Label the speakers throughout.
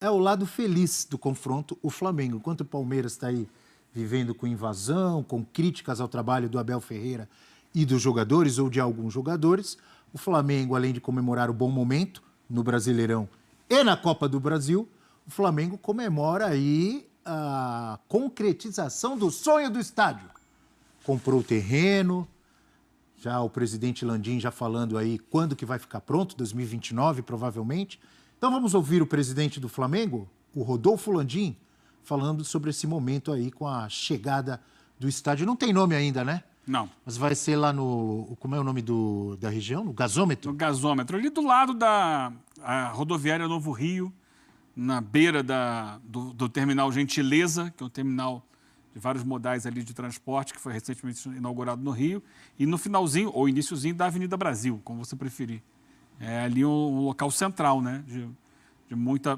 Speaker 1: é o lado feliz do confronto, o Flamengo. Enquanto o Palmeiras está aí vivendo com invasão, com críticas ao trabalho do Abel Ferreira e dos jogadores ou de alguns jogadores, o Flamengo, além de comemorar o bom momento no Brasileirão e na Copa do Brasil, o Flamengo comemora aí a concretização do sonho do estádio. Comprou o terreno, já o presidente Landim já falando aí quando que vai ficar pronto, 2029 provavelmente. Então vamos ouvir o presidente do Flamengo, o Rodolfo Landim, falando sobre esse momento aí com a chegada do estádio. Não tem nome ainda, né?
Speaker 2: Não.
Speaker 1: Mas vai ser lá no... Como é o nome da região? No Gasômetro?
Speaker 2: No Gasômetro, ali do lado da rodoviária Novo Rio, na beira do terminal Gentileza, que é um terminal de vários modais ali de transporte, que foi recentemente inaugurado no Rio, e no finalzinho, ou iniciozinho, da Avenida Brasil, como você preferir. É ali um local central, né?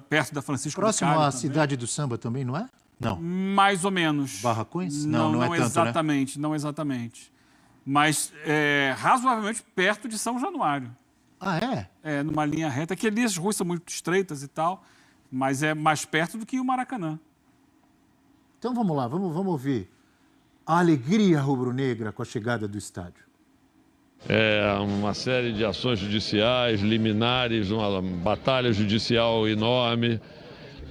Speaker 2: Perto da Francisco
Speaker 1: Próximo
Speaker 2: Bicalho
Speaker 1: à
Speaker 2: também.
Speaker 1: Cidade do Samba também, não é? Não.
Speaker 2: Mais ou menos.
Speaker 1: Barracões? Não é tanto,
Speaker 2: exatamente,
Speaker 1: né?
Speaker 2: não exatamente. Mas razoavelmente perto de São Januário.
Speaker 1: Ah, é?
Speaker 2: É, numa linha reta, que ali as ruas são muito estreitas e tal, mas é mais perto do que o Maracanã.
Speaker 1: Então vamos lá, vamos ouvir a alegria rubro-negra com a chegada do estádio.
Speaker 3: É uma série de ações judiciais, liminares, uma batalha judicial enorme.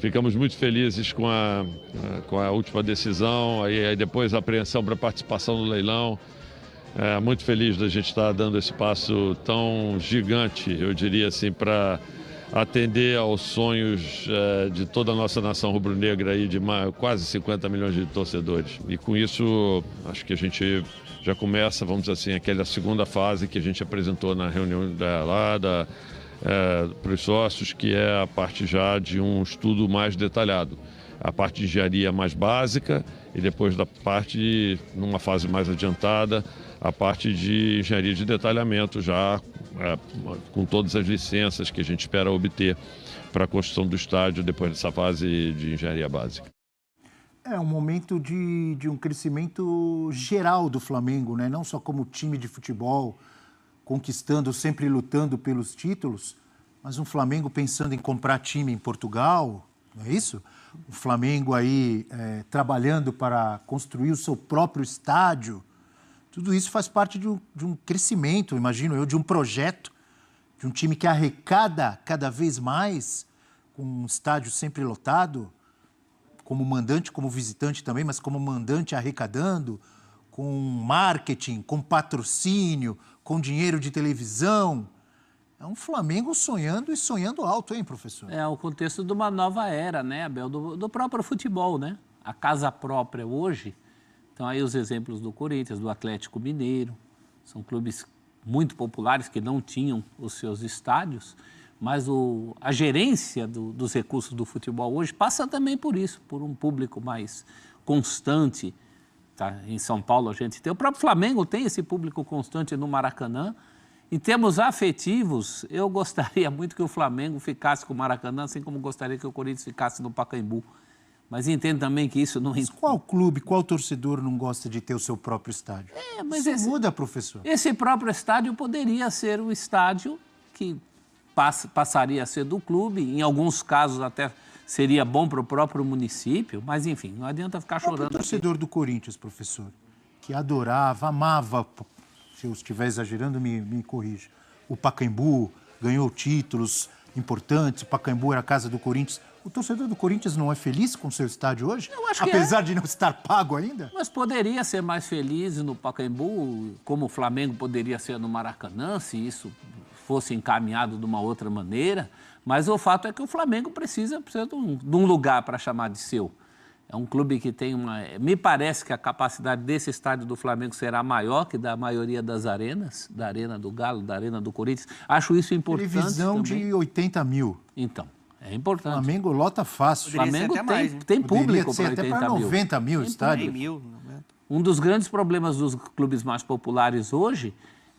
Speaker 3: Ficamos muito felizes com a última decisão, aí depois a apreensão para participação no leilão. Muito feliz da gente estar dando esse passo tão gigante, eu diria assim, para atender aos sonhos de toda a nossa nação rubro-negra aí de quase 50 milhões de torcedores. E com isso, acho que a gente já começa, vamos dizer assim, aquela segunda fase que a gente apresentou na reunião para os sócios, que é a parte já de um estudo mais detalhado. A parte de engenharia mais básica e depois da parte, numa fase mais adiantada, a parte de engenharia de detalhamento já com todas as licenças que a gente espera obter para a construção do estádio depois dessa fase de engenharia básica.
Speaker 1: É um momento de um crescimento geral do Flamengo, né? Não só como time de futebol, conquistando, sempre lutando pelos títulos, mas um Flamengo pensando em comprar time em Portugal, não é isso? O Flamengo aí trabalhando para construir o seu próprio estádio. Tudo isso faz parte de um crescimento, imagino eu, de um projeto, de um time que arrecada cada vez mais, com um estádio sempre lotado, como mandante, como visitante também, mas como mandante arrecadando, com marketing, com patrocínio, com dinheiro de televisão. É um Flamengo sonhando e sonhando alto, hein, professor?
Speaker 4: É o contexto de uma nova era, né, Abel, do próprio futebol, né? A casa própria hoje, então aí os exemplos do Corinthians, do Atlético Mineiro, são clubes muito populares que não tinham os seus estádios, mas a gerência dos recursos do futebol hoje passa também por isso, por um público mais constante. Tá? Em São Paulo a gente tem, o próprio Flamengo tem esse público constante no Maracanã. Em termos afetivos, eu gostaria muito que o Flamengo ficasse com o Maracanã, assim como gostaria que o Corinthians ficasse no Pacaembu. Mas entendo também que isso não...
Speaker 1: Mas qual clube, qual torcedor não gosta de ter o seu próprio estádio?
Speaker 4: Mas
Speaker 1: isso muda, professor.
Speaker 4: Esse próprio estádio poderia ser o estádio que passaria a ser do clube, em alguns casos até seria bom para o próprio município, mas enfim, não adianta ficar chorando.
Speaker 1: O torcedor do Corinthians, professor, que adorava, amava, se eu estiver exagerando, me corrija, o Pacaembu, ganhou títulos importantes, o Pacaembu era a casa do Corinthians. O torcedor do Corinthians não é feliz com o seu estádio hoje?
Speaker 4: Eu acho que
Speaker 1: apesar de não estar pago ainda?
Speaker 4: Mas poderia ser mais feliz no Pacaembu, como o Flamengo poderia ser no Maracanã, se isso fosse encaminhado de uma outra maneira. Mas o fato é que o Flamengo precisa de um lugar para chamar de seu. É um clube que tem uma... Me parece que a capacidade desse estádio do Flamengo será maior que da maioria das arenas, da Arena do Galo, da Arena do Corinthians. Acho isso importante.
Speaker 1: Televisão
Speaker 4: também.
Speaker 1: de 80 mil.
Speaker 4: Então, é importante.
Speaker 1: O Flamengo lota fácil.
Speaker 4: O Flamengo tem público para 80 mil.
Speaker 1: Até para 90 mil estádios.
Speaker 5: 100 mil, 90.
Speaker 4: Um dos grandes problemas dos clubes mais populares hoje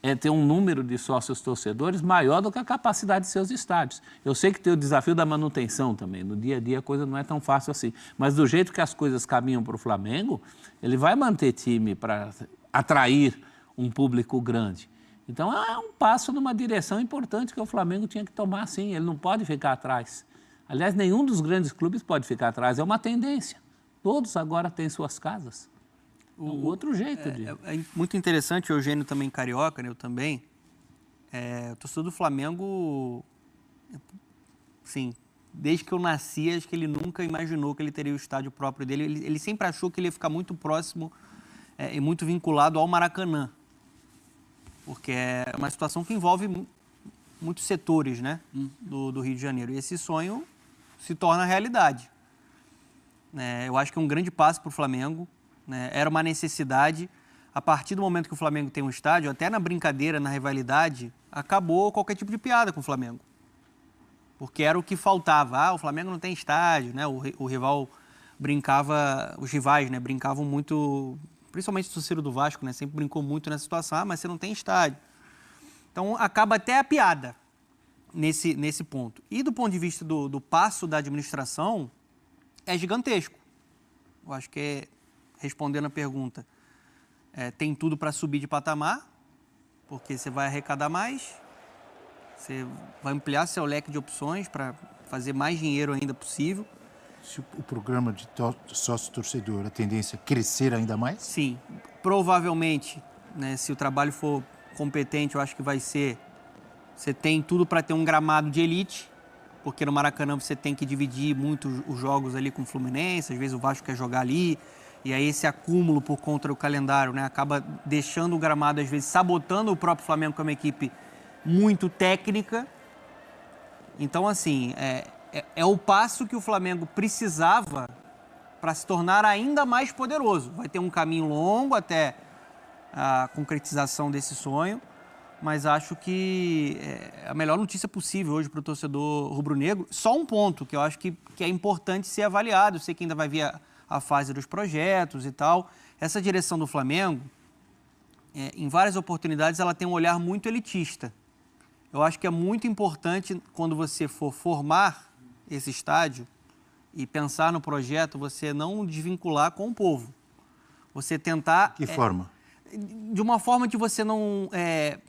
Speaker 4: é ter um número de sócios torcedores maior do que a capacidade de seus estádios. Eu sei que tem o desafio da manutenção também. No dia a dia a coisa não é tão fácil assim. Mas do jeito que as coisas caminham para o Flamengo, ele vai manter time para atrair um público grande. Então é um passo numa direção importante que o Flamengo tinha que tomar, sim. Ele não pode ficar atrás. Aliás, nenhum dos grandes clubes pode ficar atrás, é uma tendência. Todos agora têm suas casas. O outro jeito de...
Speaker 5: É muito interessante, o Eugênio também carioca, né? Eu também. O torcedor do Flamengo, sim, desde que eu nasci, acho que ele nunca imaginou que ele teria o estádio próprio dele. Ele sempre achou que ele ia ficar muito próximo e muito vinculado ao Maracanã. Porque é uma situação que envolve muitos setores, né, do Rio de Janeiro. E esse sonho se torna realidade. Eu acho que é um grande passo para o Flamengo. Era uma necessidade. A partir do momento que o Flamengo tem um estádio, até na brincadeira, na rivalidade, acabou qualquer tipo de piada com o Flamengo. Porque era o que faltava. O Flamengo não tem estádio, né? O rival brincava, os rivais, né, brincavam muito, principalmente o torcedor do Vasco, né, sempre brincou muito nessa situação, mas você não tem estádio. Então acaba até a piada nesse ponto. E do ponto de vista do passo da administração, é gigantesco. Eu acho que, respondendo a pergunta, tem tudo para subir de patamar, porque você vai arrecadar mais, você vai ampliar seu leque de opções para fazer mais dinheiro ainda possível.
Speaker 1: Se o programa de sócio-torcedor, a tendência é crescer ainda mais?
Speaker 5: Sim, provavelmente, né, se o trabalho for competente, eu acho que vai ser... Você tem tudo para ter um gramado de elite, porque no Maracanã você tem que dividir muito os jogos ali com o Fluminense, às vezes o Vasco quer jogar ali, e aí esse acúmulo por conta do calendário, né, acaba deixando o gramado, às vezes, sabotando o próprio Flamengo, que é uma equipe muito técnica. Então, assim, é o passo que o Flamengo precisava para se tornar ainda mais poderoso. Vai ter um caminho longo até a concretização desse sonho, mas acho que é a melhor notícia possível hoje para o torcedor rubro-negro. Só um ponto que eu acho que é importante ser avaliado. Eu sei que ainda vai vir a fase dos projetos e tal. Essa direção do Flamengo, em várias oportunidades, ela tem um olhar muito elitista. Eu acho que é muito importante, quando você for formar esse estádio e pensar no projeto, você não desvincular com o povo. Você tentar...
Speaker 1: Que forma?
Speaker 5: De uma forma que você não...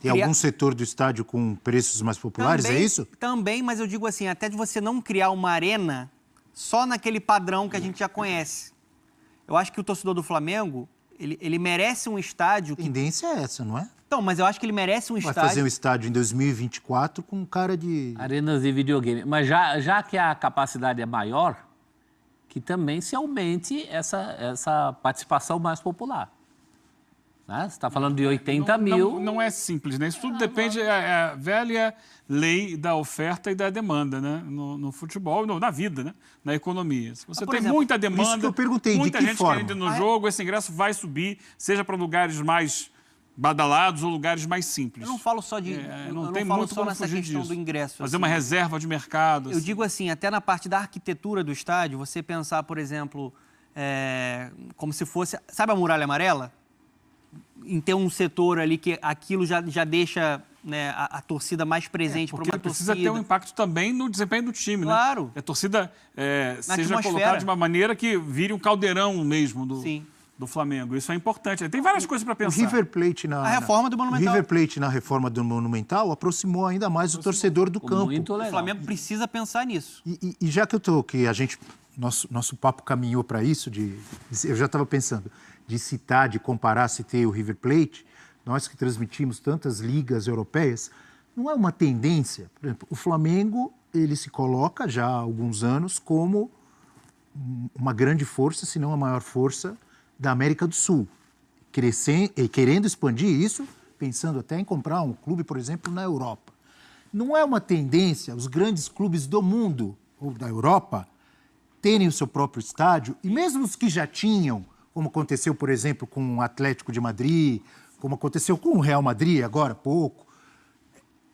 Speaker 1: Tem algum setor do estádio com preços mais populares,
Speaker 5: também,
Speaker 1: é isso?
Speaker 5: Também, mas eu digo assim, até de você não criar uma arena só naquele padrão que a gente já conhece. Eu acho que o torcedor do Flamengo, ele merece um estádio...
Speaker 1: A tendência é essa, não é?
Speaker 5: Então, mas eu acho que ele merece um estádio...
Speaker 1: Vai fazer um estádio em 2024 com cara de...
Speaker 4: Arenas de videogame. Mas já que a capacidade é maior, que também se aumente essa participação mais popular. Né? Você está falando de 80 mil...
Speaker 2: Não é simples, né? Isso tudo depende da velha lei da oferta e da demanda, né? No futebol, na vida, né? Na economia. Se você tem muita demanda,
Speaker 1: isso que eu perguntei,
Speaker 2: muita
Speaker 1: de que
Speaker 2: gente
Speaker 1: forma?
Speaker 2: querendo ir no jogo, esse ingresso vai subir, seja para lugares mais badalados ou lugares mais simples.
Speaker 5: Eu não falo só de...
Speaker 2: não
Speaker 5: eu
Speaker 2: tem
Speaker 5: não falo
Speaker 2: muito
Speaker 5: só
Speaker 2: como
Speaker 5: nessa
Speaker 2: fugir
Speaker 5: questão
Speaker 2: disso.
Speaker 5: do ingresso.
Speaker 2: Fazer
Speaker 5: assim.
Speaker 2: uma reserva de mercado.
Speaker 5: Eu digo assim, até na parte da arquitetura do estádio, você pensar, por exemplo, como se fosse... Sabe a Muralha Amarela? Em ter um setor ali que aquilo já deixa, né, a torcida mais presente para uma torcida.
Speaker 2: Precisa ter um impacto também no desempenho do time,
Speaker 5: claro.
Speaker 2: Né? A torcida seja
Speaker 5: atmosfera.
Speaker 2: colocada de uma maneira que vire um caldeirão mesmo do Flamengo. Isso é importante. Tem várias coisas para pensar.
Speaker 1: O River Plate
Speaker 5: a reforma do Monumental.
Speaker 1: O River Plate na reforma do Monumental aproximou ainda mais o torcedor do campo.
Speaker 4: Muito legal.
Speaker 5: O Flamengo precisa pensar nisso.
Speaker 1: E já que nosso papo caminhou para isso, eu já estava pensando de citar, de comparar, citei o River Plate, nós que transmitimos tantas ligas europeias, não é uma tendência? Por exemplo, o Flamengo, ele se coloca já há alguns anos como uma grande força, se não a maior força da América do Sul, querendo expandir isso, pensando até em comprar um clube, por exemplo, na Europa. Não é uma tendência os grandes clubes do mundo ou da Europa terem o seu próprio estádio, e mesmo os que já tinham, como aconteceu, por exemplo, com o Atlético de Madrid, como aconteceu com o Real Madrid agora há pouco,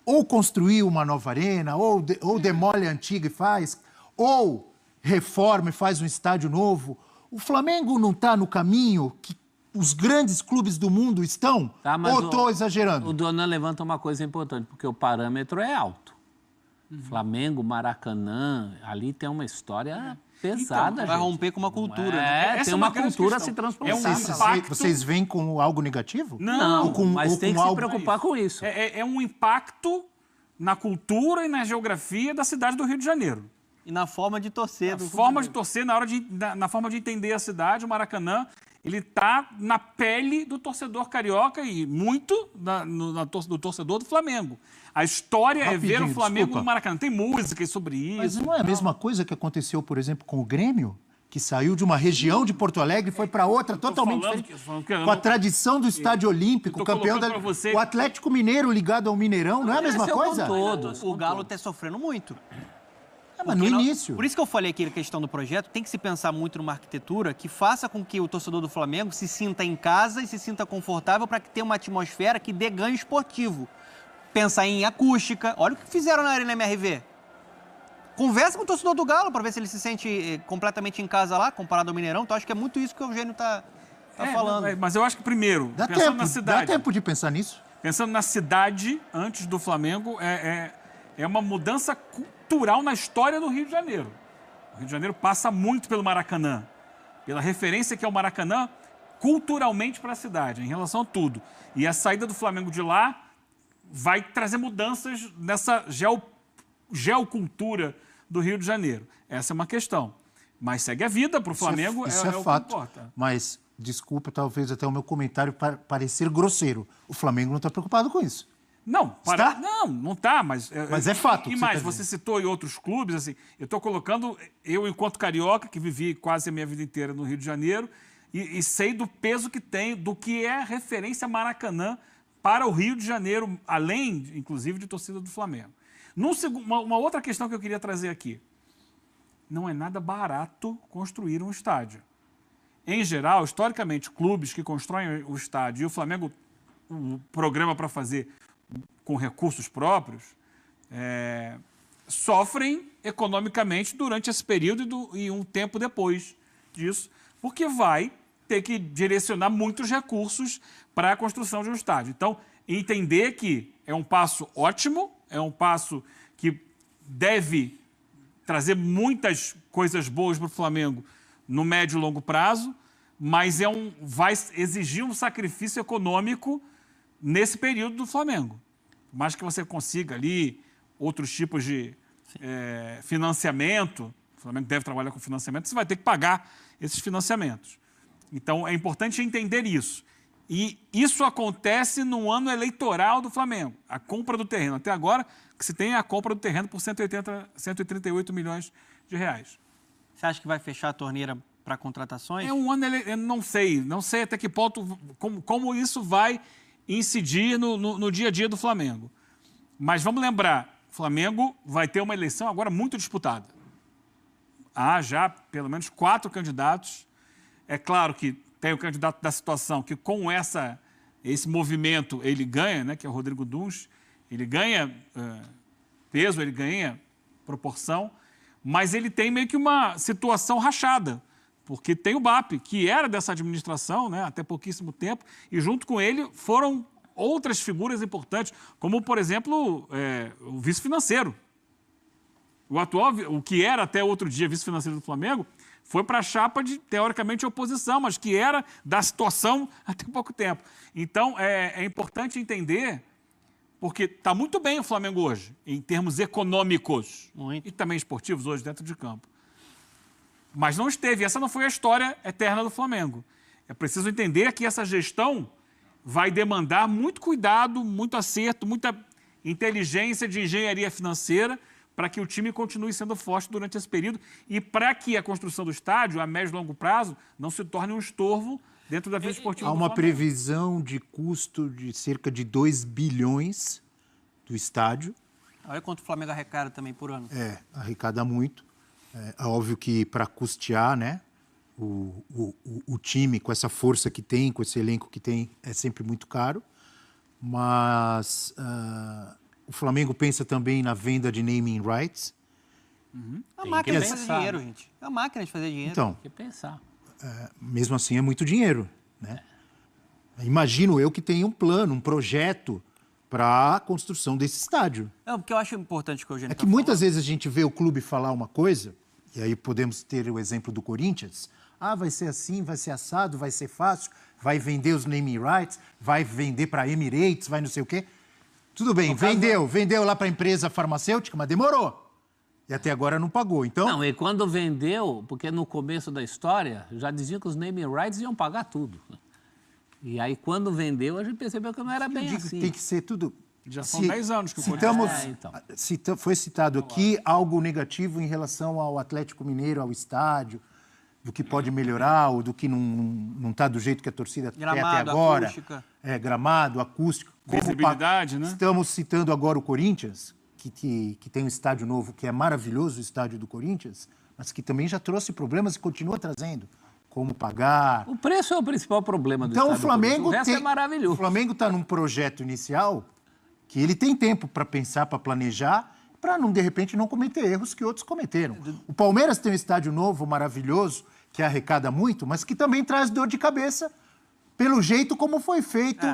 Speaker 1: ou construir uma nova arena, ou demole a antiga e faz, ou reforma e faz um estádio novo. O Flamengo não está no caminho que os grandes clubes do mundo estão?
Speaker 4: Tá, mas
Speaker 1: ou estou exagerando?
Speaker 4: O Donan levanta uma coisa importante, porque o parâmetro é alto. Flamengo, Maracanã, ali tem uma história pesada.
Speaker 5: Então, vai romper com uma cultura. Né?
Speaker 4: Tem uma cultura a se transformar.
Speaker 1: Vocês veem como algo negativo?
Speaker 4: Não, mas tem que se preocupar com isso.
Speaker 2: É um impacto na cultura e na geografia da cidade do Rio de Janeiro.
Speaker 5: E na forma de torcer.
Speaker 2: Na forma de torcer, na forma de entender a cidade, o Maracanã, ele está na pele do torcedor carioca e muito do torcedor do Flamengo. A história é ver o Flamengo no Maracanã. Tem músicas sobre isso.
Speaker 1: Mas não é a mesma coisa que aconteceu, por exemplo, com o Grêmio? Que saiu de uma região de Porto Alegre e foi para outra totalmente diferente. Com a tradição do Estádio Olímpico, campeão da... O Atlético Mineiro ligado ao Mineirão, não é a mesma coisa?
Speaker 5: Todos. O Galo está sofrendo muito.
Speaker 1: Mas no início.
Speaker 5: Por isso que eu falei aqui a questão do projeto, tem que se pensar muito numa arquitetura que faça com que o torcedor do Flamengo se sinta em casa e se sinta confortável para que tenha uma atmosfera que dê ganho esportivo. Pensar em acústica. Olha o que fizeram na Arena MRV. Conversa com o torcedor do Galo para ver se ele se sente completamente em casa lá, comparado ao Mineirão. Então, acho que é muito isso que o Eugênio está falando.
Speaker 2: Mas eu acho que, primeiro, pensando na cidade...
Speaker 1: Dá tempo de pensar nisso?
Speaker 2: Pensando na cidade, antes do Flamengo, é uma mudança cultural na história do Rio de Janeiro. O Rio de Janeiro passa muito pelo Maracanã, pela referência que é o Maracanã culturalmente para a cidade, em relação a tudo. E a saída do Flamengo de lá vai trazer mudanças nessa geocultura do Rio de Janeiro. Essa é uma questão. Mas segue a vida para o Flamengo,
Speaker 1: isso é
Speaker 2: o
Speaker 1: fato.
Speaker 2: que importa.
Speaker 1: Mas, desculpa, talvez até o meu comentário parecer grosseiro. O Flamengo não está preocupado com isso.
Speaker 2: Não, não está, mas
Speaker 1: é fato.
Speaker 2: E mais, você citou em outros clubes, assim, eu estou colocando, eu enquanto carioca, que vivi quase a minha vida inteira no Rio de Janeiro, e sei do peso que tem, do que é referência Maracanã para o Rio de Janeiro, além, inclusive, de torcida do Flamengo. Uma outra questão que eu queria trazer aqui. Não é nada barato construir um estádio. Em geral, historicamente, clubes que constroem o estádio, e o Flamengo, o programa para fazer com recursos próprios, sofrem economicamente durante esse período e um tempo depois disso, porque vai ter que direcionar muitos recursos para a construção de um estádio. Então, entender que é um passo ótimo, é um passo que deve trazer muitas coisas boas para o Flamengo no médio e longo prazo, mas vai exigir um sacrifício econômico nesse período do Flamengo. Por mais que você consiga ali outros tipos de financiamento, o Flamengo deve trabalhar com financiamento, você vai ter que pagar esses financiamentos. Então, é importante entender isso. E isso acontece no ano eleitoral do Flamengo, a compra do terreno. Até agora, que se tem a compra do terreno por 138 milhões de reais.
Speaker 5: Você acha que vai fechar a torneira para contratações?
Speaker 2: É um ano, eu não sei até que ponto, como isso vai incidir no dia a dia do Flamengo. Mas vamos lembrar, o Flamengo vai ter uma eleição agora muito disputada. Há já pelo menos 4 candidatos. É claro que tem o candidato da situação que com esse movimento ele ganha, né, que é o Rodrigo Duns, ele ganha peso, ele ganha proporção, mas ele tem meio que uma situação rachada, porque tem o BAP, que era dessa administração, né, até pouquíssimo tempo, e junto com ele foram outras figuras importantes, como, por exemplo, o vice-financeiro. O que era até outro dia vice-financeiro do Flamengo, foi para a chapa de, teoricamente, oposição, mas que era da situação até pouco tempo. Então, é importante entender, porque está muito bem o Flamengo hoje, em termos econômicos e também esportivos hoje dentro de campo. Mas não esteve, essa não foi a história eterna do Flamengo. É preciso entender que essa gestão vai demandar muito cuidado, muito acerto, muita inteligência de engenharia financeira, para que o time continue sendo forte durante esse período e para que a construção do estádio, a médio e longo prazo, não se torne um estorvo dentro da vida esportiva.
Speaker 1: Há uma previsão de custo de cerca de 2 bilhões do estádio.
Speaker 5: Olha quanto o Flamengo arrecada também por ano.
Speaker 1: Arrecada muito. É óbvio que para custear, né, o time com essa força que tem, com esse elenco que tem, é sempre muito caro. Mas... o Flamengo pensa também na venda de naming rights.
Speaker 5: É uma máquina de fazer dinheiro, gente. É uma máquina de fazer dinheiro.
Speaker 1: Então,
Speaker 4: Tem que pensar.
Speaker 1: mesmo assim é muito dinheiro, né? Imagino eu que tenha um plano, um projeto para a construção desse estádio.
Speaker 5: Não, porque eu acho importante que o Eugênio
Speaker 1: É que muitas vezes a gente vê o clube falar uma coisa, e aí podemos ter o exemplo do Corinthians. Vai ser assim, vai ser assado, vai ser fácil, vai vender os naming rights, vai vender para Emirates, vai não sei o quê. Tudo bem, vendeu lá para a empresa farmacêutica, mas demorou. E até agora não pagou. Então,
Speaker 4: Não, e quando vendeu, porque no começo da história, já diziam que os naming rights iam pagar tudo. E aí, quando vendeu, a gente percebeu que não era
Speaker 1: eu
Speaker 4: bem
Speaker 1: digo,
Speaker 4: assim.
Speaker 1: tem que ser tudo...
Speaker 2: Já são 10 anos que o Corinthians...
Speaker 1: Citamos, foi citado aqui algo negativo em relação ao Atlético Mineiro, ao estádio, do que pode melhorar ou do que não está do jeito que a torcida quer até
Speaker 5: Gramado,
Speaker 1: agora.
Speaker 5: acústica.
Speaker 1: Gramado, acústico.
Speaker 2: Visibilidade, né?
Speaker 1: Estamos citando agora o Corinthians, que tem um estádio novo, que é maravilhoso, o estádio do Corinthians, mas que também já trouxe problemas e continua trazendo. Como pagar.
Speaker 4: O preço é o principal problema do
Speaker 1: Então
Speaker 4: estádio
Speaker 1: o Flamengo
Speaker 4: do resto é maravilhoso.
Speaker 1: O Flamengo está num projeto inicial que ele tem tempo para pensar, para planejar, para não de repente não cometer erros que outros cometeram. O Palmeiras tem um estádio novo, maravilhoso, que arrecada muito, mas que também traz dor de cabeça pelo jeito como foi feito,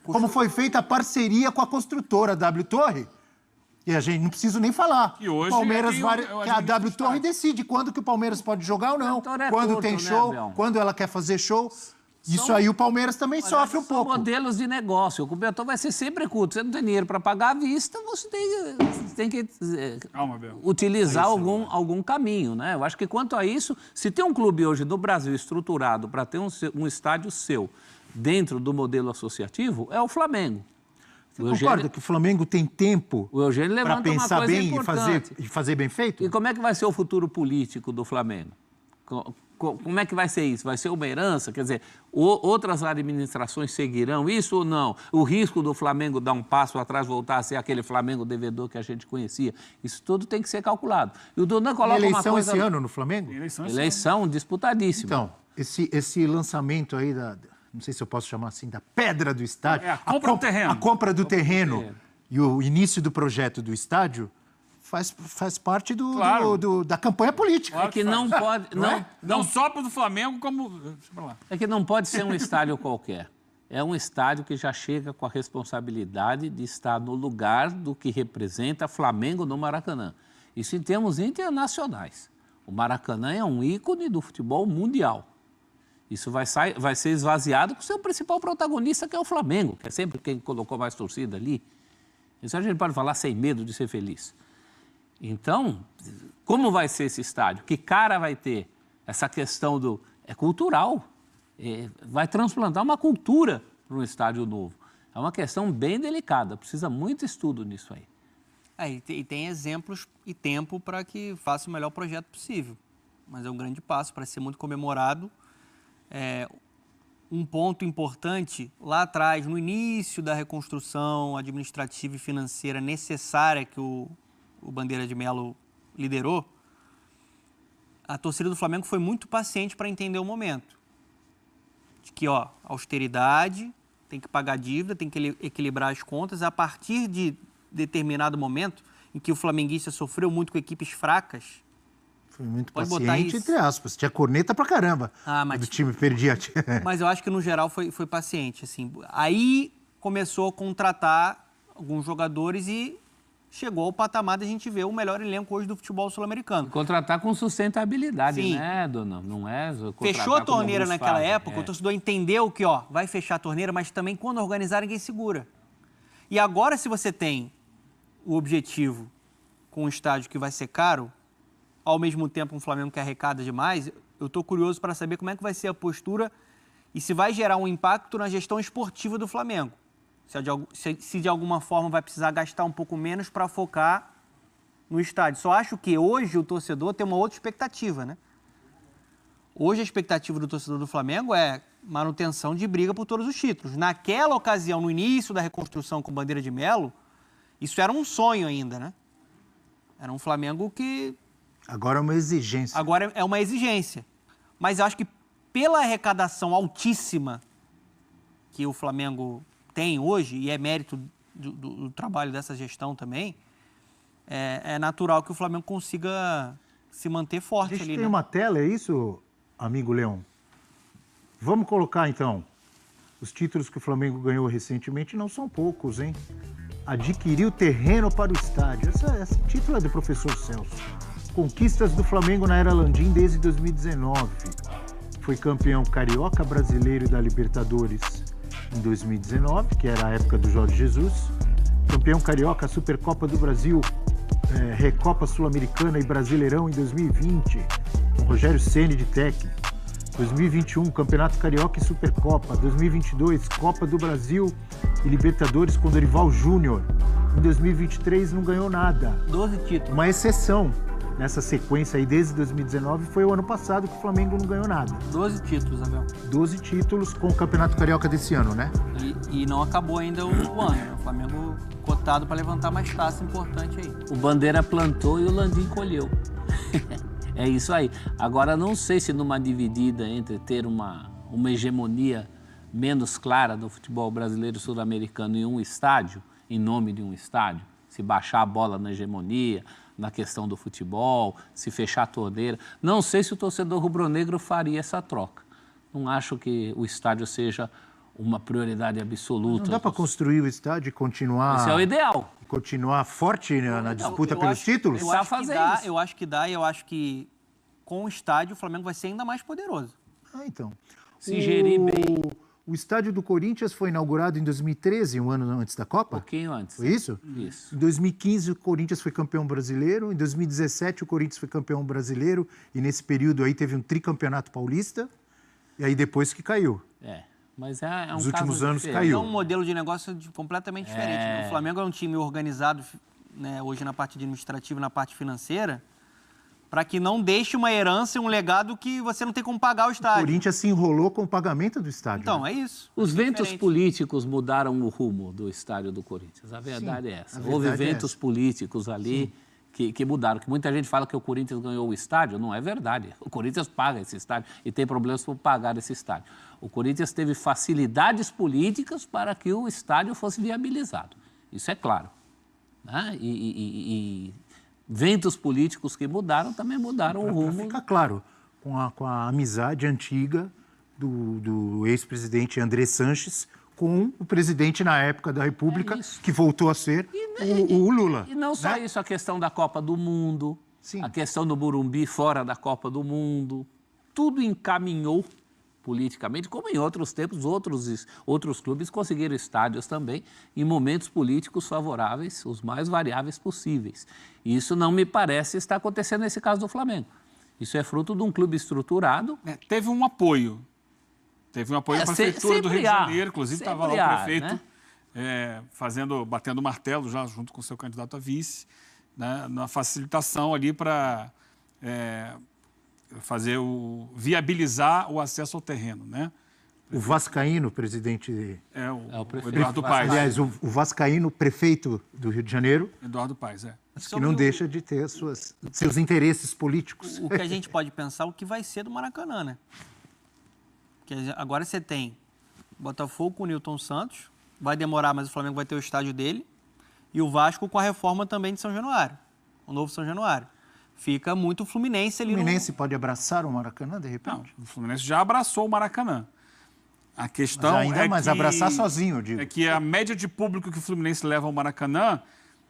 Speaker 1: como foi feita a parceria com a construtora W Torre. E a gente não precisa nem falar.
Speaker 2: E hoje
Speaker 1: Palmeiras
Speaker 2: que
Speaker 1: a W Torre decide quando que o Palmeiras pode jogar ou não, quando tem show, quando ela quer fazer show. Isso aí o Palmeiras também sofre um pouco.
Speaker 4: São modelos de negócio. O cobertor vai ser sempre curto. Você não tem dinheiro para pagar à vista, você tem que utilizar algum caminho, né? Eu acho que quanto a isso, se tem um clube hoje no Brasil estruturado para ter um estádio seu dentro do modelo associativo, é o Flamengo.
Speaker 1: Você concorda que o Flamengo tem tempo para pensar bem e fazer bem feito?
Speaker 4: E como é que vai ser o futuro político do Flamengo? Como é que vai ser isso? Vai ser uma herança? Quer dizer, outras administrações seguirão isso ou não? O risco do Flamengo dar um passo atrás, voltar a ser aquele Flamengo devedor que a gente conhecia, isso tudo tem que ser calculado. E o Donan coloca uma coisa...
Speaker 1: Eleição esse ano no Flamengo?
Speaker 4: Eleição disputadíssima.
Speaker 1: Então, esse lançamento aí não sei se eu posso chamar assim, da pedra do estádio.
Speaker 2: A compra do terreno.
Speaker 1: A compra do terreno e o início do projeto do estádio faz parte da campanha política.
Speaker 2: Claro
Speaker 4: que não pode...
Speaker 2: Não só para o Flamengo, como...
Speaker 4: É que não pode ser um estádio qualquer. É um estádio que já chega com a responsabilidade de estar no lugar do que representa Flamengo no Maracanã. Isso em termos internacionais. O Maracanã é um ícone do futebol mundial. Isso vai ser esvaziado com o seu principal protagonista, que é o Flamengo, que é sempre quem colocou mais torcida ali. Isso a gente pode falar sem medo de ser feliz. Então, como vai ser esse estádio? Que cara vai ter? Essa questão é cultural. Vai transplantar uma cultura para um estádio novo. É uma questão bem delicada, precisa muito estudo nisso aí.
Speaker 5: E tem exemplos e tempo para que faça o melhor projeto possível. Mas é um grande passo para ser muito comemorado. Um ponto importante, lá atrás, no início da reconstrução administrativa e financeira necessária que o Bandeira de Melo liderou, a torcida do Flamengo foi muito paciente para entender o momento. De que, austeridade, tem que pagar dívida, tem que equilibrar as contas. A partir de determinado momento, em que o flamenguista sofreu muito com equipes fracas,
Speaker 1: foi muito paciente, entre aspas. Tinha corneta pra caramba.
Speaker 5: Mas
Speaker 1: o time perdia.
Speaker 5: Mas eu acho que, no geral, foi paciente. Assim. Aí começou a contratar alguns jogadores e chegou ao patamar de a gente ver o melhor elenco hoje do futebol sul-americano.
Speaker 4: Contratar com sustentabilidade,
Speaker 5: Sim.
Speaker 4: né, Dona? Não é
Speaker 5: fechou a torneira naquela época, o torcedor entendeu que vai fechar a torneira, mas também quando organizar ninguém segura. E agora, se você tem o objetivo com um estádio que vai ser caro, ao mesmo tempo um Flamengo que arrecada demais, eu estou curioso para saber como é que vai ser a postura e se vai gerar um impacto na gestão esportiva do Flamengo. Se de alguma forma vai precisar gastar um pouco menos para focar no estádio. Só acho que hoje o torcedor tem uma outra expectativa, né? Hoje a expectativa do torcedor do Flamengo é manutenção de briga por todos os títulos. Naquela ocasião, no início da reconstrução com Bandeira de Melo, isso era um sonho ainda, né? Era um Flamengo que...
Speaker 1: Agora é uma exigência.
Speaker 5: Agora é uma exigência. Mas eu acho que pela arrecadação altíssima que o Flamengo tem hoje, e é mérito do trabalho dessa gestão também, é natural que o Flamengo consiga se manter forte ali.
Speaker 1: A gente tem uma tela, é isso, amigo Leão? Vamos colocar, então, os títulos que o Flamengo ganhou recentemente, não são poucos, hein? Adquiriu terreno para o estádio. Esse título é do professor Celso. Conquistas do Flamengo na era Landim desde 2019. Foi campeão carioca, brasileiro e da Libertadores em 2019, que era a época do Jorge Jesus. Campeão carioca, Supercopa do Brasil Recopa Sul-Americana e Brasileirão em 2020, com Rogério Ceni de técnico. 2021, Campeonato Carioca e Supercopa. 2022, Copa do Brasil e Libertadores com Dorival Júnior. Em 2023 não ganhou nada.
Speaker 5: 12 títulos.
Speaker 1: Uma exceção nessa sequência aí desde 2019 foi o ano passado que o Flamengo não ganhou nada.
Speaker 5: 12 títulos, Abel.
Speaker 1: 12 títulos com o Campeonato Carioca desse ano, né?
Speaker 5: E não acabou ainda o ano, né? O Flamengo cotado para levantar mais taça importante aí.
Speaker 4: O Bandeira plantou e o Landim colheu. É isso aí. Agora, não sei se numa dividida entre ter uma hegemonia menos clara do futebol brasileiro e sul-americano em um estádio, em nome de um estádio, se baixar a bola na hegemonia, na questão do futebol, se fechar a torneira. Não sei se o torcedor rubro-negro faria essa troca. Não acho que o estádio seja uma prioridade absoluta.
Speaker 1: Não dá para construir o estádio e continuar...
Speaker 4: Esse é o ideal.
Speaker 1: Continuar forte na disputa
Speaker 5: Eu
Speaker 1: pelos
Speaker 5: acho-
Speaker 1: títulos?
Speaker 5: Eu acho, que
Speaker 4: fazer
Speaker 5: dá,
Speaker 4: isso.
Speaker 5: eu acho que dá e eu acho que com o estádio o Flamengo vai ser ainda mais poderoso.
Speaker 1: Então.
Speaker 4: Se gerir bem.
Speaker 1: O estádio do Corinthians foi inaugurado em 2013, um ano antes da
Speaker 4: Um
Speaker 1: Copa?
Speaker 4: pouquinho antes.
Speaker 1: Foi isso?
Speaker 4: Isso.
Speaker 1: Em 2015, o Corinthians foi campeão brasileiro. Em 2017, o Corinthians foi campeão brasileiro. E nesse período aí teve um tricampeonato paulista. E aí depois que caiu.
Speaker 4: Mas é um
Speaker 1: Nos últimos
Speaker 4: caso
Speaker 1: anos
Speaker 4: diferente.
Speaker 1: caiu.
Speaker 5: É um modelo de negócio completamente diferente. Né? O Flamengo é um time organizado, né, hoje na parte administrativa e na parte financeira, para que não deixe uma herança e um legado que você não tem como pagar o
Speaker 1: O
Speaker 5: estádio.
Speaker 1: Corinthians se enrolou com o pagamento do estádio.
Speaker 5: Então,
Speaker 1: né?
Speaker 5: é isso.
Speaker 4: Os ventos
Speaker 5: Diferente.
Speaker 4: políticos mudaram o rumo do estádio do Corinthians. A verdade é essa.
Speaker 1: a verdade
Speaker 4: Houve
Speaker 1: é
Speaker 4: ventos
Speaker 1: essa.
Speaker 4: políticos ali que mudaram. Que muita gente fala que o Corinthians ganhou o estádio. Não é verdade. O Corinthians paga esse estádio e tem problemas por pagar esse estádio. O Corinthians teve facilidades políticas para que o estádio fosse viabilizado. Isso é claro. Né? E ventos políticos que mudaram também mudaram o
Speaker 1: Pra
Speaker 4: rumo.
Speaker 1: ficar claro, com a amizade antiga do ex-presidente André Sanches com o presidente na época da República,
Speaker 4: isso.
Speaker 1: que voltou a ser o Lula.
Speaker 4: E não só
Speaker 1: né?
Speaker 4: isso, a questão da Copa do Mundo,
Speaker 1: Sim.
Speaker 4: a questão do Morumbi fora da Copa do Mundo, tudo encaminhou politicamente, como em outros tempos, outros clubes conseguiram estádios também em momentos políticos favoráveis, os mais variáveis possíveis. E isso não me parece estar acontecendo nesse caso do Flamengo. Isso é fruto de um clube estruturado.
Speaker 2: Teve um apoio. Teve um apoio da Prefeitura do Rio de
Speaker 4: sempre há,
Speaker 2: Janeiro, inclusive estava lá
Speaker 4: sempre
Speaker 2: o
Speaker 4: há,
Speaker 2: prefeito
Speaker 4: né?
Speaker 2: batendo o martelo já junto com o seu candidato a vice, né, na facilitação ali para viabilizar o acesso ao terreno, né?
Speaker 1: O vascaíno, presidente...
Speaker 2: O
Speaker 4: prefeito.
Speaker 2: Eduardo Paes.
Speaker 1: Aliás, o vascaíno prefeito do Rio de Janeiro,
Speaker 2: Eduardo Paes,
Speaker 1: mas que não deixa de ter seus interesses políticos.
Speaker 5: O que a gente pode pensar o que vai ser do Maracanã, né? Porque agora você tem Botafogo com o Nilton Santos, vai demorar, mas o Flamengo vai ter o estádio dele, e o Vasco com a reforma também de São Januário, o novo São januário. Fica muito Fluminense ali
Speaker 1: O Fluminense pode abraçar o Maracanã, de
Speaker 2: Não,
Speaker 1: repente?
Speaker 2: o Fluminense já abraçou o Maracanã. A questão
Speaker 1: Mas abraçar sozinho, eu digo.
Speaker 2: é que a média de público que o Fluminense leva ao Maracanã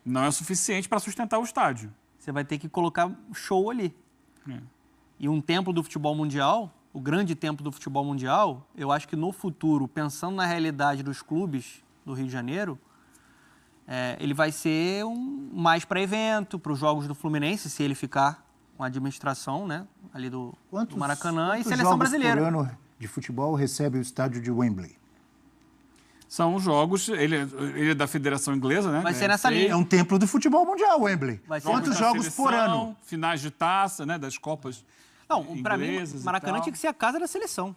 Speaker 2: não é suficiente para sustentar o estádio.
Speaker 5: Você vai ter que colocar show ali.
Speaker 2: É.
Speaker 5: E um templo do futebol mundial, o grande templo do futebol mundial, eu acho que no futuro, pensando na realidade dos clubes do Rio de Janeiro, ele vai ser mais para evento, para os jogos do Fluminense, se ele ficar com a administração, né, ali do Maracanã, e
Speaker 1: quantos
Speaker 5: seleção
Speaker 1: jogos
Speaker 5: brasileira.
Speaker 1: por ano de futebol recebe o estádio de Wembley?
Speaker 2: São jogos, ele é da Federação Inglesa, né?
Speaker 5: Vai ser nessa linha.
Speaker 1: É um templo do futebol mundial, Wembley.
Speaker 5: Vai ser
Speaker 1: Quantos
Speaker 2: da
Speaker 1: jogos por
Speaker 2: seleção,
Speaker 1: ano?
Speaker 2: Finais de taça, né? Das Copas
Speaker 5: Não, para mim,
Speaker 2: inglesas e
Speaker 5: Maracanã
Speaker 2: tal.
Speaker 5: tinha que ser a casa da seleção.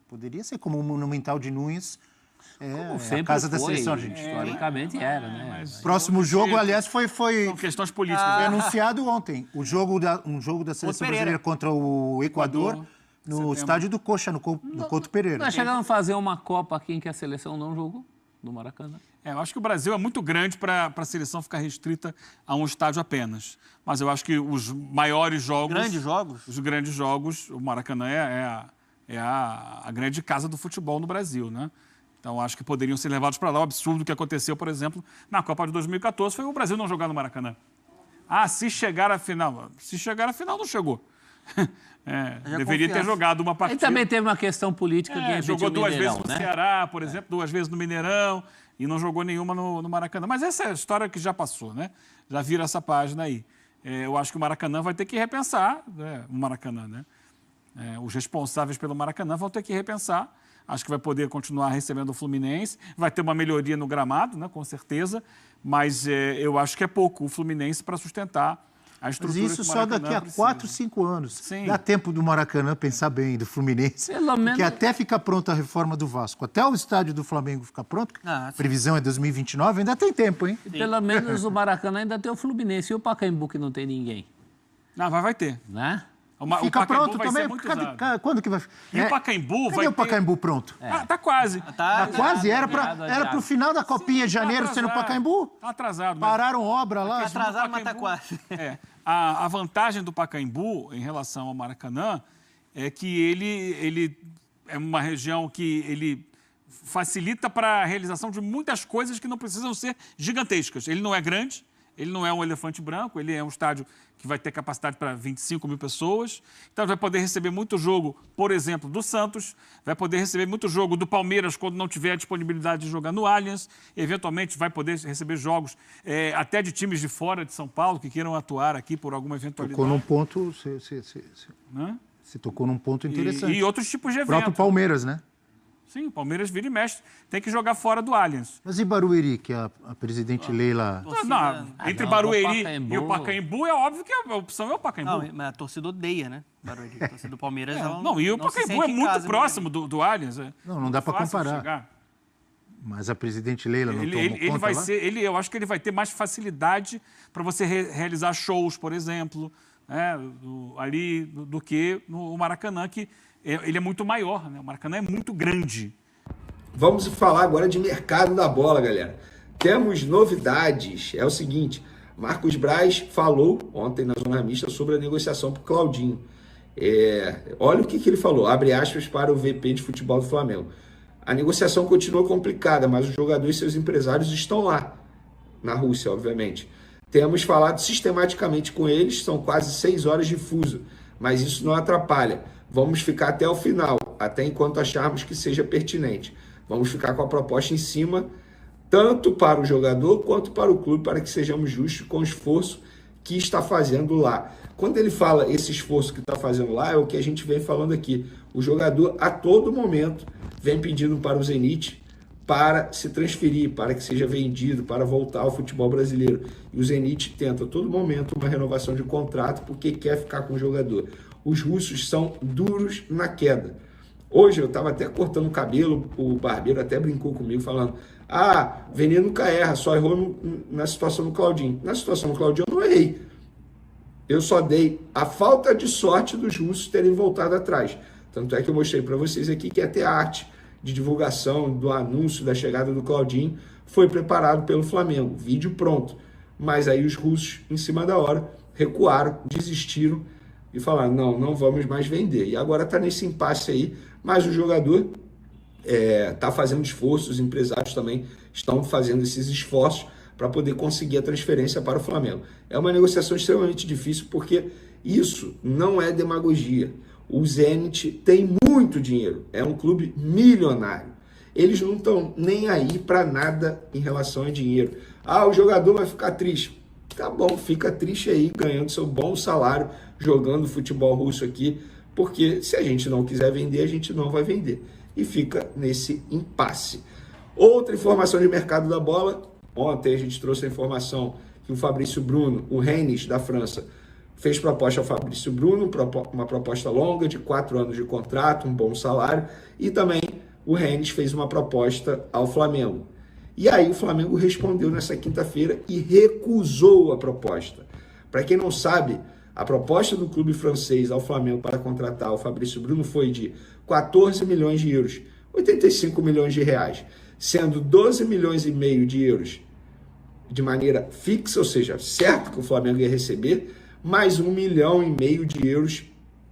Speaker 1: Poderia ser como o Monumental de Nunes, a
Speaker 4: Sempre
Speaker 1: casa da
Speaker 4: foi,
Speaker 1: seleção, gente.
Speaker 4: historicamente era, né?
Speaker 1: Próximo jogo, aliás, foi
Speaker 2: São questões políticas.
Speaker 1: foi
Speaker 2: né?
Speaker 1: anunciado ontem. Um jogo da seleção
Speaker 5: Pereira.
Speaker 1: brasileira contra o Equador no
Speaker 2: setembro.
Speaker 1: estádio do Coxa, no Couto Pereira.
Speaker 4: Nós chegamos a fazer uma Copa aqui em que a seleção não jogou, no Maracanã.
Speaker 2: Eu acho que o Brasil é muito grande para a seleção ficar restrita a um estádio apenas. Mas eu acho que os maiores jogos...
Speaker 5: Grandes jogos.
Speaker 2: Os grandes jogos, o Maracanã é a grande casa do futebol no Brasil, né? Então, acho que poderiam ser levados para lá. O absurdo que aconteceu, por exemplo, na Copa de 2014 foi o Brasil não jogar no Maracanã. Se chegar à final. Se chegar à final, não chegou. Deveria ter jogado uma
Speaker 4: E
Speaker 2: partida.
Speaker 4: também teve uma questão política que
Speaker 2: Jogou
Speaker 4: o
Speaker 2: duas
Speaker 4: Mineirão,
Speaker 2: vezes no
Speaker 4: né?
Speaker 2: Ceará, por exemplo, 2 vezes no Mineirão. e não jogou nenhuma no Maracanã. Mas essa é a história que já passou, né? Já vira essa página aí. Eu acho que o Maracanã vai ter que repensar, né? O Maracanã, né? Os responsáveis pelo Maracanã vão ter que repensar. Acho que vai poder continuar recebendo o Fluminense. Vai ter uma melhoria no gramado, né? Com certeza. Mas eu acho que é pouco o Fluminense para sustentar a estrutura.
Speaker 1: Mas isso só daqui a 4, 5 anos.
Speaker 2: Sim.
Speaker 1: Dá tempo do Maracanã pensar bem, do Fluminense.
Speaker 4: Pelo menos...
Speaker 1: Que até ficar pronta a reforma do Vasco, até o estádio do Flamengo ficar pronto, a previsão é 2029, ainda tem tempo, hein?
Speaker 4: Pelo menos o Maracanã ainda tem o Fluminense e o Pacaembu, que não tem ninguém.
Speaker 2: Não, vai ter.
Speaker 4: Né?
Speaker 1: Fica pronto
Speaker 2: vai
Speaker 1: também?
Speaker 2: ser muito usado.
Speaker 1: Quando que vai?
Speaker 2: E o Pacaembu
Speaker 1: Cadê
Speaker 2: vai
Speaker 1: o Pacaembu pronto?
Speaker 2: Tá quase.
Speaker 1: Tá quase? Era para o final da Copinha de Janeiro ser no Pacaembu?
Speaker 2: Tá atrasado. Mas...
Speaker 1: Pararam obra lá.
Speaker 5: Atrasado, mas tá quase.
Speaker 2: A vantagem do Pacaembu em relação ao Maracanã é que ele é uma região que ele facilita para a realização de muitas coisas que não precisam ser gigantescas. Ele não é grande, ele não é um elefante branco, ele é um estádio que vai ter capacidade para 25 mil pessoas. Então, vai poder receber muito jogo, por exemplo, do Santos, vai poder receber muito jogo do Palmeiras quando não tiver a disponibilidade de jogar no Allianz. Eventualmente, vai poder receber jogos até de times de fora de São Paulo que queiram atuar aqui por alguma eventualidade.
Speaker 1: Tocou num ponto,
Speaker 2: Né?
Speaker 1: você tocou num ponto interessante.
Speaker 2: E outros tipos de
Speaker 1: O
Speaker 2: eventos.
Speaker 1: próprio Palmeiras, né?
Speaker 2: Sim, o Palmeiras vira e mexe. Tem que jogar fora do Allianz.
Speaker 1: Mas e Barueri, que a presidente Leila...
Speaker 2: Entre
Speaker 4: não,
Speaker 2: Barueri
Speaker 4: Pacaembu...
Speaker 2: e o Pacaembu, é óbvio que a opção é o Pacaembu.
Speaker 5: Não, mas a torcida odeia, né? Barueri. A torcida do Palmeiras
Speaker 2: E o Pacaembu é muito próximo do Allianz.
Speaker 1: Não dá para comparar.
Speaker 2: Chegar.
Speaker 1: Mas a presidente Leila não tomou
Speaker 2: Ele
Speaker 1: conta
Speaker 2: vai
Speaker 1: lá?
Speaker 2: eu acho que ele vai ter mais facilidade para você realizar shows, por exemplo, né, ali do que no Maracanã, que ele é muito maior, né? O Maracanã é muito grande.
Speaker 6: Vamos falar agora de mercado da bola, galera. Temos novidades. É o seguinte, Marcos Braz falou ontem na Zona Mista sobre a negociação para o Claudinho. Olha o que ele falou, abre aspas para o VP de futebol do Flamengo. A negociação continua complicada, mas o jogador e seus empresários estão lá, na Rússia, obviamente. Temos falado sistematicamente com eles, são quase 6 horas de fuso, mas isso não atrapalha. Vamos ficar até o final, até enquanto acharmos que seja pertinente. Vamos ficar com a proposta em cima, tanto para o jogador quanto para o clube, para que sejamos justos com o esforço que está fazendo lá. Quando ele fala esse esforço que está fazendo lá, é o que a gente vem falando aqui. O jogador, a todo momento, vem pedindo para o Zenit para se transferir, para que seja vendido, para voltar ao futebol brasileiro. E o Zenit tenta a todo momento uma renovação de contrato porque quer ficar com o jogador. Os russos são duros na queda. Hoje eu estava até cortando o cabelo, o barbeiro até brincou comigo falando: Veneno nunca erra, só errou na situação do Claudinho. Na situação do Claudinho eu não errei. Eu só dei a falta de sorte dos russos terem voltado atrás. Tanto é que eu mostrei para vocês aqui que até a arte de divulgação do anúncio da chegada do Claudinho foi preparado pelo Flamengo. Vídeo pronto. Mas aí os russos, em cima da hora, recuaram, desistiram e falaram: não vamos mais vender. E agora está nesse impasse aí, mas o jogador está fazendo esforços, os empresários também estão fazendo esses esforços para poder conseguir a transferência para o Flamengo. É uma negociação extremamente difícil porque isso não é demagogia. O Zenit tem muito dinheiro, é um clube milionário. Eles não estão nem aí para nada em relação a dinheiro. O jogador vai ficar triste. Tá bom, fica triste aí, ganhando seu bom salário, jogando futebol russo aqui, porque se a gente não quiser vender, a gente não vai vender. E fica nesse impasse. Outra informação de mercado da bola, ontem a gente trouxe a informação que o Fabrício Bruno, o Rennes da França, fez proposta ao Fabrício Bruno, uma proposta longa de 4 anos de contrato, um bom salário, e também o Rennes fez uma proposta ao Flamengo. E aí o Flamengo respondeu nessa quinta-feira e recusou a proposta. Para quem não sabe, a proposta do clube francês ao Flamengo para contratar o Fabrício Bruno foi de 14 milhões de euros, 85 milhões de reais, sendo 12 milhões e meio de euros de maneira fixa, ou seja, certo que o Flamengo ia receber, mais 1,5 milhão de euros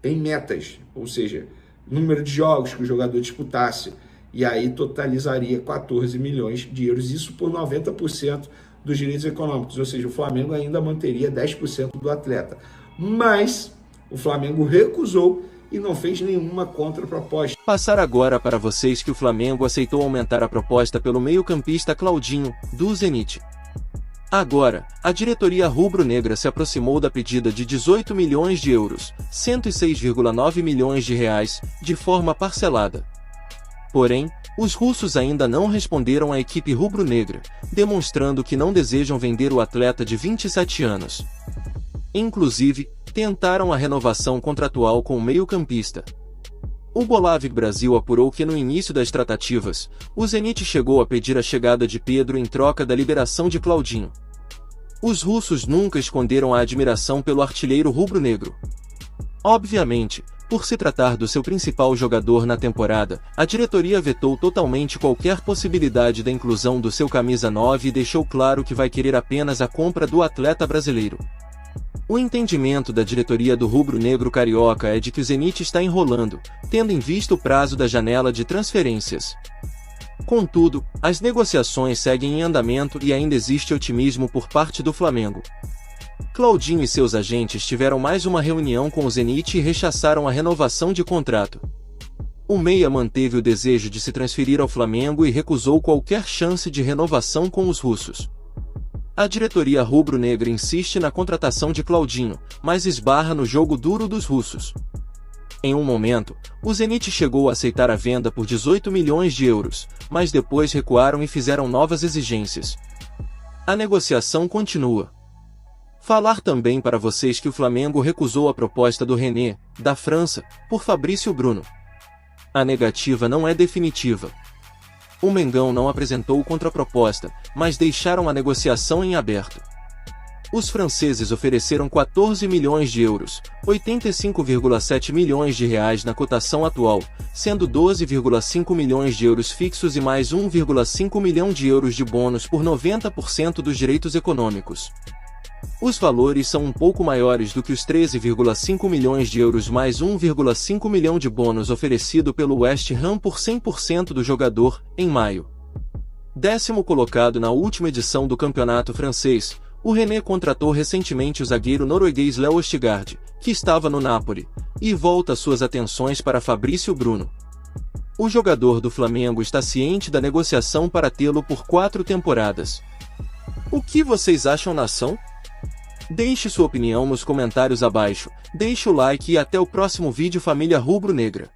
Speaker 6: em metas, ou seja, número de jogos que o jogador disputasse, e aí totalizaria 14 milhões de euros, isso por 90% dos direitos econômicos, ou seja, o Flamengo ainda manteria 10% do atleta. Mas O Flamengo recusou e não fez nenhuma contraproposta.
Speaker 7: Passar agora para vocês que o Flamengo aceitou aumentar a proposta pelo meio-campista Claudinho, do Zenit. Agora, a diretoria rubro-negra se aproximou da pedida de 18 milhões de euros, 106,9 milhões de reais, de forma parcelada. Porém, os russos ainda não responderam à equipe rubro-negra, demonstrando que não desejam vender o atleta de 27 anos. Inclusive, tentaram a renovação contratual com o meio-campista. O Bolavik Brasil apurou que no início das tratativas, o Zenit chegou a pedir a chegada de Pedro em troca da liberação de Claudinho. Os russos nunca esconderam a admiração pelo artilheiro rubro-negro. Obviamente, por se tratar do seu principal jogador na temporada, a diretoria vetou totalmente qualquer possibilidade da inclusão do seu camisa 9 e deixou claro que vai querer apenas a compra do atleta brasileiro. O entendimento da diretoria do rubro-negro carioca é de que o Zenit está enrolando, tendo em vista o prazo da janela de transferências. Contudo, as negociações seguem em andamento e ainda existe otimismo por parte do Flamengo. Claudinho e seus agentes tiveram mais uma reunião com o Zenit e rechaçaram a renovação de contrato. O meia manteve o desejo de se transferir ao Flamengo e recusou qualquer chance de renovação com os russos. A diretoria rubro-negra insiste na contratação de Claudinho, mas esbarra no jogo duro dos russos. Em um momento, o Zenit chegou a aceitar a venda por 18 milhões de euros, mas depois recuaram e fizeram novas exigências. A negociação continua. Falar também para vocês que o Flamengo recusou a proposta do René, da França, por Fabrício Bruno. A negativa não é definitiva. O Mengão não apresentou contraproposta, mas deixaram a negociação em aberto. Os franceses ofereceram 14 milhões de euros, 85,7 milhões de reais na cotação atual, sendo 12,5 milhões de euros fixos e mais 1,5 milhão de euros de bônus por 90% dos direitos econômicos. Os valores são um pouco maiores do que os 13,5 milhões de euros mais 1,5 milhão de bônus oferecido pelo West Ham por 100% do jogador, em maio. 10º colocado na última edição do campeonato francês, o René contratou recentemente o zagueiro norueguês Léo Østigard, que estava no Napoli, e volta suas atenções para Fabrício Bruno. O jogador do Flamengo está ciente da negociação para tê-lo por 4 temporadas. O que vocês acham, nação? Deixe sua opinião nos comentários abaixo, deixe o like e até o próximo vídeo, família rubro-negra.